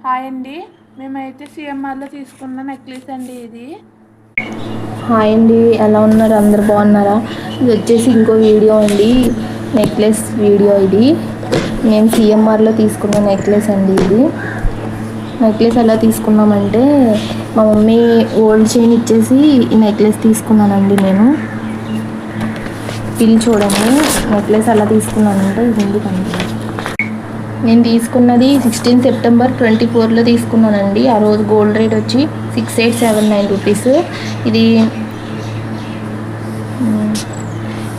Hi అండి, మేమైతే సిఎంఆర్లో తీసుకున్న నెక్లెస్ అండి ఇది. హాయ్ అండి, ఎలా ఉన్నారు? అందరు బాగున్నారా? ఇది వచ్చేసి ఇంకో వీడియో అండి, నెక్లెస్ వీడియో. ఇది మేము సిఎంఆర్లో తీసుకున్న నెక్లెస్ అండి. ఇది నెక్లెస్ ఎలా తీసుకున్నామంటే మా మమ్మీ ఓల్డ్ చైన్ ఇచ్చేసి ఈ నెక్లెస్ తీసుకున్నానండి. పిల్లి చూడండి, నెక్లెస్ ఎలా తీసుకున్నానంటే ఇది ఎందుకంటే నేను తీసుకున్నది 16 సెప్టెంబర్ 2024లో తీసుకున్నానండి. ఆ రోజు గోల్డ్ రేట్ వచ్చి 6879 రూపీస్. ఇది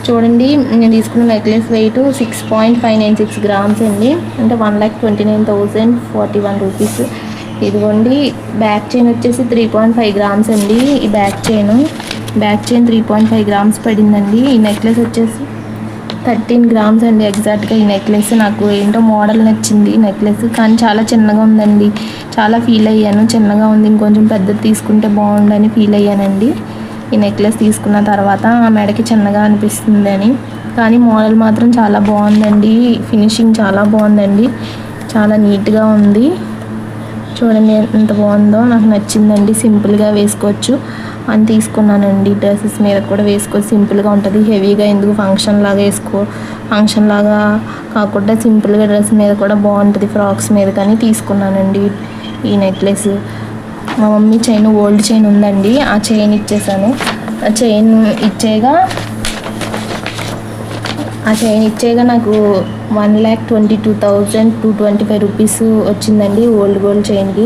చూడండి, నేను తీసుకున్న నెక్లెస్ వెయిట్ 6.596 గ్రామ్స్ అండి, అంటే 1,29,041 రూపీస్. ఇదిగోండి, బ్యాక్ చైన్ వచ్చేసి 3.5 గ్రామ్స్ అండి. ఈ బ్యాక్ చైన్ 3.5 గ్రామ్స్ పడిందండి. ఈ నెక్లెస్ వచ్చేసి 13 గ్రామ్స్ అండి ఎగ్జాక్ట్గా. ఈ నెక్లెస్ నాకు ఏంటో మోడల్ నచ్చింది నెక్లెస్, కానీ చాలా చిన్నగా ఉందండి. చాలా ఫీల్ అయ్యాను, చిన్నగా ఉంది, ఇంకొంచెం పెద్దది తీసుకుంటే బాగుండని ఫీల్ అయ్యానండి ఈ నెక్లెస్ తీసుకున్న తర్వాత. ఆ మెడకి చిన్నగా అనిపిస్తుంది అని, కానీ మోడల్ మాత్రం చాలా బాగుందండి. ఫినిషింగ్ చాలా బాగుందండి, చాలా నీట్గా ఉంది. చూడండి ఎంత బాగుందో, నాకు నచ్చిందండి. సింపుల్గా వేసుకోవచ్చు అని తీసుకున్నానండి. డ్రెస్సెస్ మీద కూడా వేసుకోవచ్చు, సింపుల్గా ఉంటుంది. హెవీగా ఎందుకు ఫంక్షన్ లాగా కాకుండా సింపుల్గా డ్రెస్ మీద కూడా బాగుంటుంది, ఫ్రాక్స్ మీద కానీ తీసుకున్నానండి ఈ నెక్లెస్. మా మమ్మీ చైన్, ఓల్డ్ చైన్ ఉందండి, ఆ చైన్ ఇచ్చేసాను. ఆ చైన్ ఇచ్చేగా నాకు 1,22,225 రూపీస్ వచ్చిందండి ఓల్డ్ గోల్డ్ చైన్కి.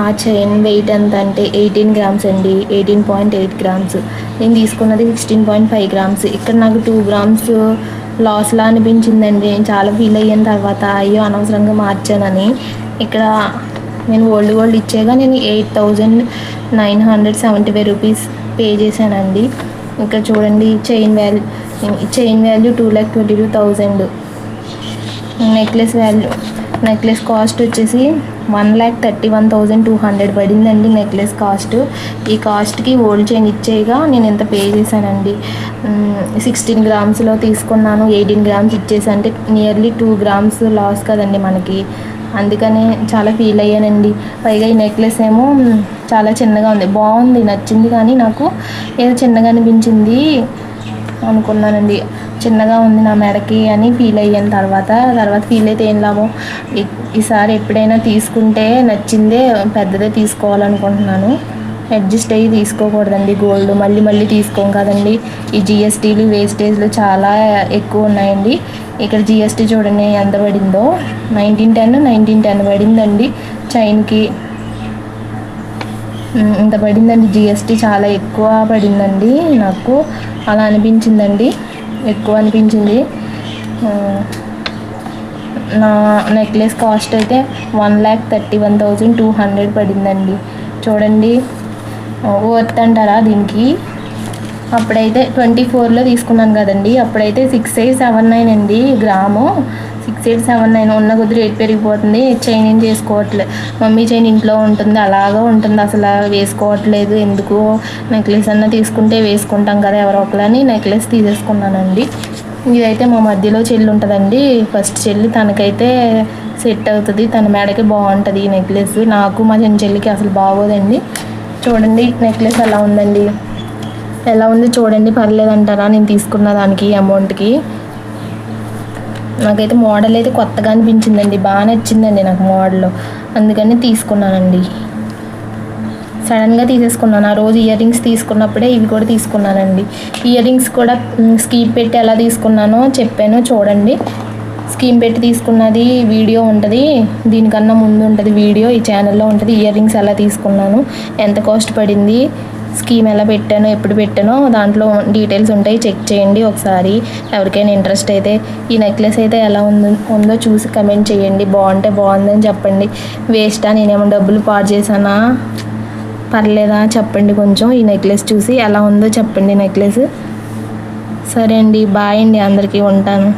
ఆ చైన్ వెయిట్ ఎంత అంటే 18 గ్రామ్స్ అండి, 18.8 గ్రామ్స్. నేను తీసుకున్నది 16.5 గ్రామ్స్. ఇక్కడ నాకు 2 గ్రామ్స్ లాస్లా అనిపించిందండి. నేను చాలా ఫీల్ అయిన తర్వాత, అయ్యో అనవసరంగా మార్చానని. ఇక్కడ నేను ఓల్డ్ గోల్డ్ ఇచ్చేగా నేను 8,975 రూపీస్ పే చేశానండి. ఇక్కడ చూడండి, చైన్ వాల్యూ 2,22,000. నెక్లెస్ కాస్ట్ వచ్చేసి 1,31,200 పడిందండి నెక్లెస్ కాస్ట్. ఈ కాస్ట్కి ఓల్డ్ చైన్ ఇచ్చేగా నేను ఎంత పే చేశానండి. 16 గ్రామ్స్లో తీసుకున్నాను, 18 గ్రామ్స్ ఇచ్చేసి, అంటే నియర్లీ 2 గ్రామ్స్ లాస్ కదండి మనకి. అందుకనే చాలా ఫీల్ అయ్యానండి. పైగా ఈ నెక్లెస్ ఏమో చాలా చిన్నగా ఉంది, బాగుంది, నచ్చింది, కానీ నాకు ఏదో చిన్నగా అనిపించింది అనుకున్నానండి. చిన్నగా ఉంది నా మెడకి అని ఫీల్ అయ్యాను. తర్వాత ఫీల్ అయితే ఏం లాభం. ఈసారి ఎప్పుడైనా తీసుకుంటే నచ్చిందే పెద్దదే తీసుకోవాలనుకుంటున్నాను. అడ్జస్ట్ అయ్యి తీసుకోకూడదండి గోల్డ్, మళ్ళీ తీసుకోం కదండి. ఈ జిఎస్టీలు వేస్టేజ్లు చాలా ఎక్కువ ఉన్నాయండి. ఇక్కడ జిఎస్టీ చూడండి ఎంత పడిందో, 1910 పడిందండి చైన్కి. ఇంత పడిందండి జిఎస్టీ, చాలా ఎక్కువ పడిందండి. నాకు అలా అనిపించిందండి, ఎక్కువ అనిపించింది. నా నెక్లెస్ కాస్ట్ అయితే 1,31,200 పడిందండి. చూడండి, వర్త్ అంటారా దీనికి? అప్పుడైతే 24లో తీసుకున్నాను కదండి, అప్పుడైతే 6879 అండి గ్రాము. 6879 ఉన్న కొద్ది రేట్ పెరిగిపోతుంది. చైన్ ఏం చేసుకోవట్లేదు, మమ్మీ చైన్ ఇంట్లో ఉంటుంది, అలాగా ఉంటుంది, అసలు వేసుకోవట్లేదు. ఎందుకు నెక్లెస్ అన్న తీసుకుంటే వేసుకుంటాం కదా ఎవరో ఒకలని నెక్లెస్ తీసేసుకున్నానండి. ఇదైతే మా మధ్యలో చెల్లి ఉంటుందండి, ఫస్ట్ చెల్లి, తనకైతే సెట్ అవుతుంది, తన మేడకి బాగుంటుంది ఈ నెక్లెస్. నాకు మా చిన్న చెల్లికి అసలు బాగోదండి. చూడండి నెక్లెస్ ఎలా ఉంది చూడండి. పర్లేదంటారా నేను తీసుకున్న దానికి, అమౌంట్కి? నాకైతే మోడల్ అయితే కొత్తగా అనిపించిందండి, బాగా నచ్చిందండి నాకు మోడల్, అందుకని తీసుకున్నానండి. సడన్గా తీసేసుకున్నాను. ఆ రోజు ఇయర్ రింగ్స్ తీసుకున్నప్పుడే ఇవి కూడా తీసుకున్నానండి. ఇయర్ రింగ్స్ కూడా స్కీమ్ పెట్టి ఎలా తీసుకున్నానో చెప్పాను చూడండి. స్కీమ్ పెట్టి తీసుకున్నది వీడియో ఉంటుంది, దీనికన్నా ముందు ఉంటుంది వీడియో, ఈ ఛానల్లో ఉంటుంది. ఇయర్ రింగ్స్ ఎలా తీసుకున్నాను, ఎంత కాస్ట్ పడింది, స్కీమ్ ఎలా పెట్టానో, ఎప్పుడు పెట్టానో దాంట్లో డీటెయిల్స్ ఉంటాయి, చెక్ చేయండి ఒకసారి ఎవరికైనా ఇంట్రెస్ట్ అయితే. ఈ నెక్లెస్ అయితే ఎలా ఉందో చూసి కమెంట్ చేయండి. బాగుంటే బాగుందని చెప్పండి. వేస్టా, నేనేమో డబ్బులు పాడు చేశానా, పర్లేదా చెప్పండి. కొంచెం ఈ నెక్లెస్ చూసి ఎలా ఉందో చెప్పండి నెక్లెస్. సరే అండి, బాయ్ అండి, అందరికీ ఉంటాను.